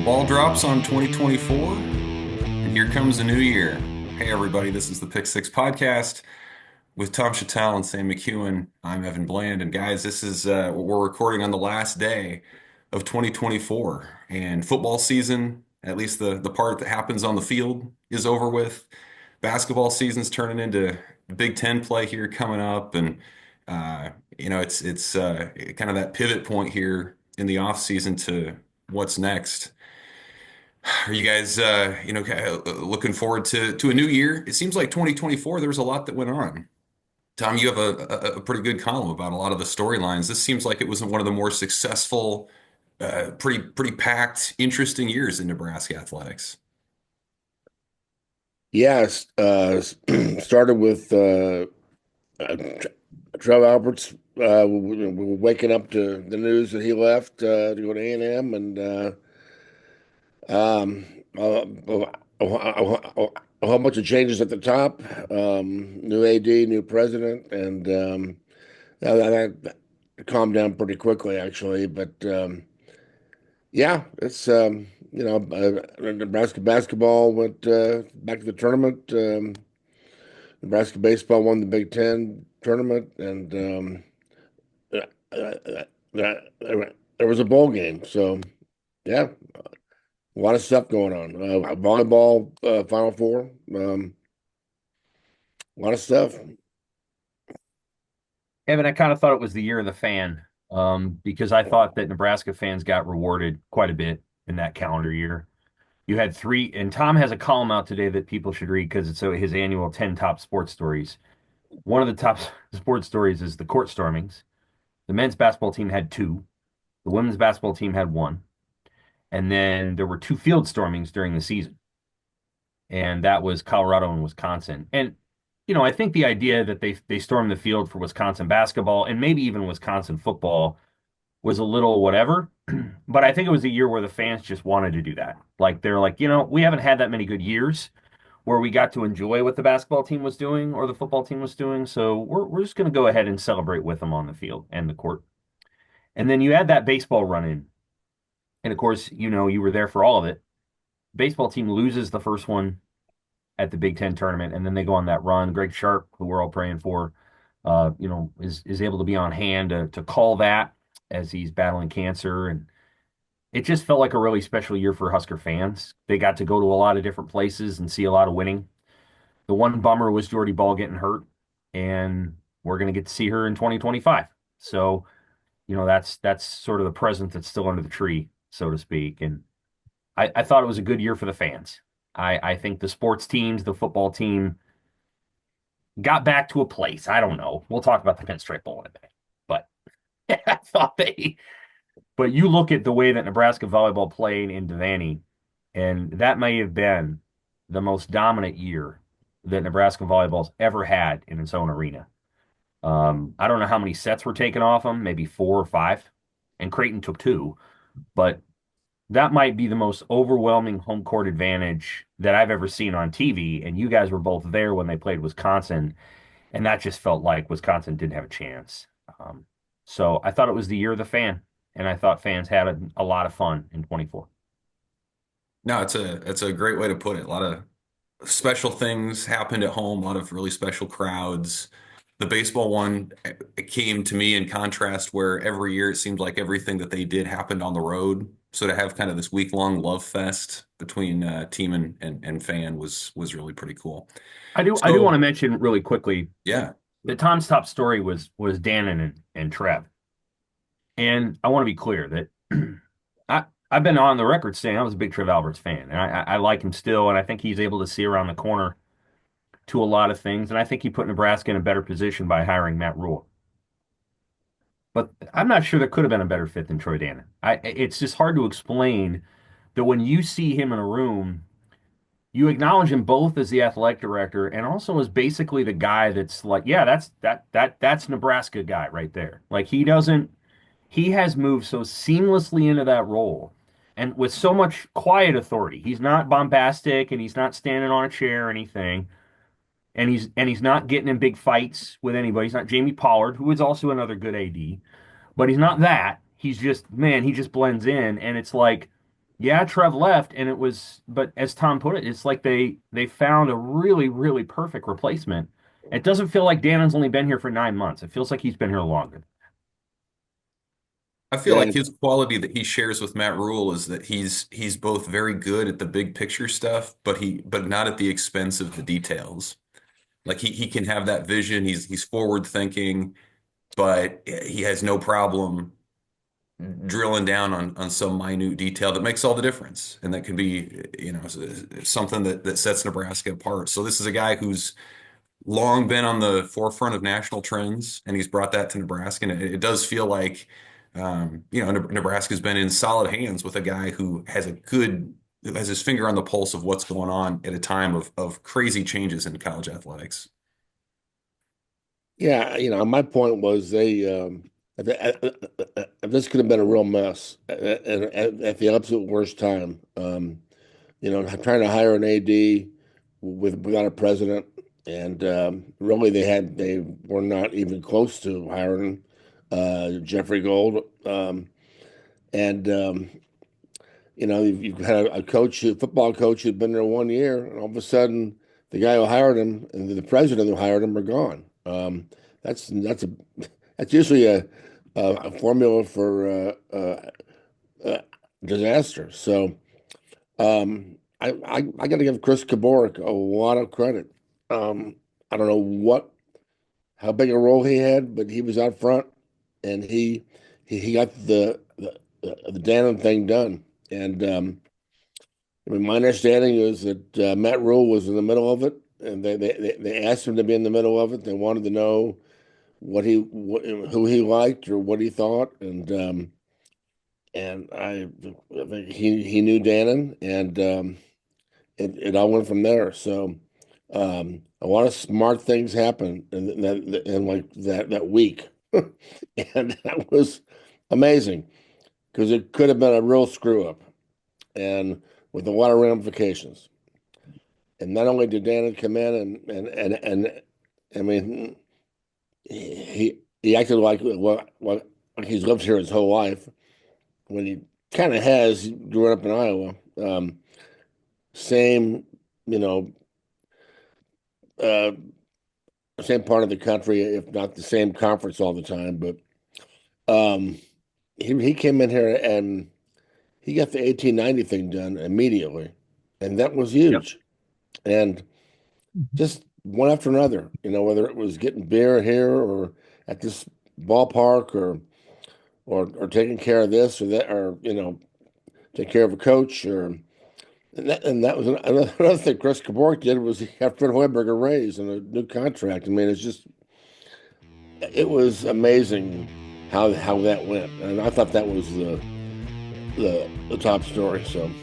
Ball drops on 2024, and here comes a new year. Hey, everybody, this is the Pick Six Podcast with Tom Chattel and Sam McEwen. I'm Evan Bland, and guys, this is what we're recording on the last day of 2024, and football season, at least the part that happens on the field, is over with. Basketball season's turning into Big Ten play here coming up, and it's kind of that pivot point here in the off season to what's next. Are you guys, kind of looking forward to a new year? It seems like 2024, there was a lot that went on. Tom, you have a pretty good column about a lot of the storylines. This seems like it was one of the more successful, pretty packed, interesting years in Nebraska athletics. Yes, started with uh, Trev Alberts. We were waking up to the news that he left to go to A&M, and um, a whole bunch of changes at the top. New AD, new president, and that calmed down pretty quickly, actually. But yeah, it's Nebraska basketball went back to the tournament. Nebraska baseball won the Big Ten tournament, and there was a bowl game. So, yeah, a lot of stuff going on. Volleyball, Final Four, a lot of stuff. Evan, I kind of thought it was the year of the fan, because I thought that Nebraska fans got rewarded quite a bit in that calendar year. You had three, and Tom has a column out today that people should read because it's his annual 10 top sports stories. One of the top sports stories is the court stormings. The men's basketball team had two, the women's basketball team had one, and then there were two field stormings during the season, and that was Colorado and Wisconsin. And I think the idea that they stormed the field for Wisconsin basketball and maybe even Wisconsin football was a little whatever. But I think it was a year where the fans just wanted to do that. Like they're like, we haven't had that many good years where we got to enjoy what the basketball team was doing or the football team was doing. So we're just going to go ahead and celebrate with them on the field and the court. And then you add that baseball run in. And of course, you were there for all of it. Baseball team loses the first one at the Big Ten tournament, and then they go on that run. Greg Sharp, who we're all praying for, is able to be on hand to call that as he's battling cancer. And it just felt like a really special year for Husker fans. They got to go to a lot of different places and see a lot of winning. The one bummer was Jordy Ball getting hurt, and we're going to get to see her in 2025. So, that's sort of the present that's still under the tree, so to speak. And I thought it was a good year for the fans. I think the sports teams, the football team got back to a place. I don't know. We'll talk about the Pinstripe Bowl in a minute. But I thought but you look at the way that Nebraska volleyball played in Devaney, and that may have been the most dominant year that Nebraska volleyball's ever had in its own arena. I don't know how many sets were taken off them, maybe 4 or 5, and Creighton took 2, but that might be the most overwhelming home court advantage that I've ever seen on TV. And you guys were both there when they played Wisconsin, and that just felt like Wisconsin didn't have a chance. So I thought it was the year of the fan, and I thought fans had a lot of fun in 24. No, it's a great way to put it. A lot of special things happened at home, a lot of really special crowds. The baseball one, it came to me in contrast where every year it seemed like everything that they did happened on the road. So to have kind of this week-long love fest between team and fan was really pretty cool. I do want So to mention really quickly yeah, the Tom's top story was Dannen and Trev. And I want to be clear that I've been on the record saying I was a big Trev Alberts fan, and I like him still, and I think he's able to see around the corner to a lot of things, and I think he put Nebraska in a better position by hiring Matt Rule. But I'm not sure there could have been a better fit than Troy Dannen. It's just hard to explain that when you see him in a room, you acknowledge him both as the athletic director and also as basically the guy that's like, yeah, that's Nebraska guy right there. Like he has moved so seamlessly into that role and with so much quiet authority. He's not bombastic and he's not standing on a chair or anything. And he's not getting in big fights with anybody. He's not Jamie Pollard, who is also another good AD, but he's not that. He's just, man, he just blends in. And it's like Yeah, Trev left, and it was, but as Tom put it, it's like they found a really, really perfect replacement. It doesn't feel like Dannon's only been here for 9 months. It feels like he's been here longer. I feel Yeah, like his quality that he shares with Matt Rule is that he's both very good at the big picture stuff, but not at the expense of the details. Like he can have that vision. He's forward thinking, but he has no problem drilling down on some minute detail that makes all the difference, and that can be, something that sets Nebraska apart. So this is a guy who's long been on the forefront of national trends, and he's brought that to Nebraska. And it does feel like, Nebraska's been in solid hands with a guy who has his finger on the pulse of what's going on at a time of crazy changes in college athletics. yeah. My point was this could have been a real mess at the absolute worst time. Trying to hire an AD without a president, and really they were not even close to hiring Jeffrey Gold. And you've had a football coach who'd been there 1 year, and all of a sudden the guy who hired him and the president who hired him are gone. That's usually a formula for uh, disaster. So I got to give Chris Kaboric a lot of credit. I don't know how big a role he had, but he was out front, and he got the Dannen thing done. And I mean, my understanding is that Matt Rule was in the middle of it, and they asked him to be in the middle of it. They wanted to know who he liked or what he thought, and I think he knew Dannen, and it all went from there. So a lot of smart things happened in like that week, and that was amazing because it could have been a real screw up and with a lot of ramifications. And not only did Dannen come in and I mean he acted like like he's lived here his whole life when he kind of has growing up in Iowa. Same, you know, uh, same part of the country, if not the same conference all the time. But um, he came in here and he got the 1890 thing done immediately, and that was Yep. huge. And just one after another, whether it was getting beer here or at this ballpark or taking care of this or that or take care of a coach or and that was another thing Chris Kaboric did was he got Fred Hoiberg a raise and a new contract. I mean, it was amazing how that went, and I thought that was the top story. So.